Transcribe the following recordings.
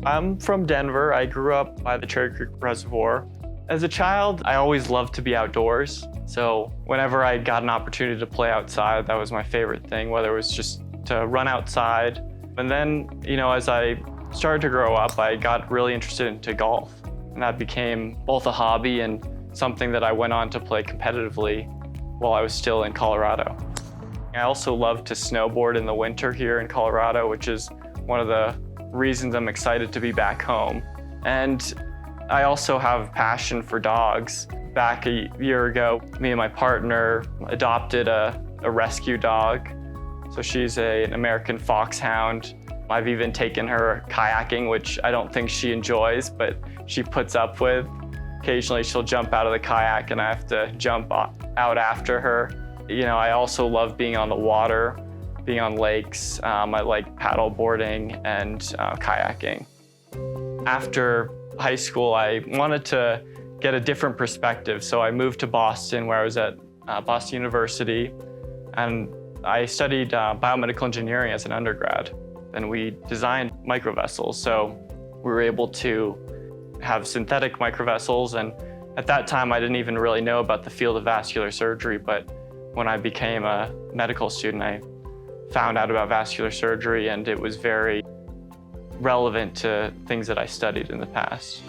I'm from Denver. I grew up by the Cherry Creek Reservoir. As a child, I always loved to be outdoors. So whenever I got an opportunity to play outside, that was my favorite thing, whether it was just to run outside. And then, as I started to grow up, I got really interested into golf. And that became both a hobby and something that I went on to play competitively while I was still in Colorado. I also love to snowboard in the winter here in Colorado, which is one of the reasons I'm excited to be back home. And I also have passion for dogs. Back a year ago, me and my partner adopted a rescue dog. So she's an American foxhound. I've even taken her kayaking, which I don't think she enjoys, but she puts up with. Occasionally she'll jump out of the kayak and I have to jump out after her. I also love being on the water, being on lakes. I like paddle boarding and kayaking. After high school, I wanted to get a different perspective, so I moved to Boston, where I was at Boston University, and I studied biomedical engineering as an undergrad. And we designed microvessels, so we were able to have synthetic microvessels, and at that time I didn't even really know about the field of vascular surgery, but when I became a medical student, I found out about vascular surgery, and it was very relevant to things that I studied in the past.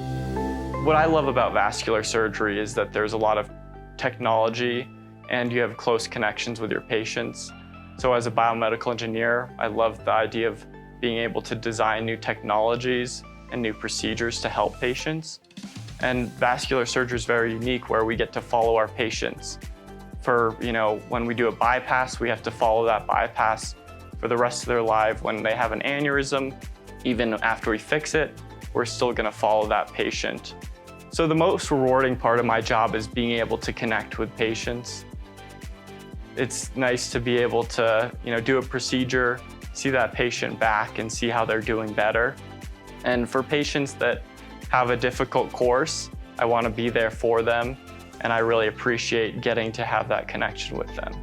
What I love about vascular surgery is that there's a lot of technology and you have close connections with your patients. So as a biomedical engineer, I love the idea of being able to design new technologies and new procedures to help patients. And vascular surgery is very unique, where we get to follow our patients. For, when we do a bypass, we have to follow that bypass for the rest of their life. When they have an aneurysm, even after we fix it, we're still going to follow that patient. So the most rewarding part of my job is being able to connect with patients. It's nice to be able to, do a procedure, see that patient back and see how they're doing better. And for patients that have a difficult course, I want to be there for them, and I really appreciate getting to have that connection with them.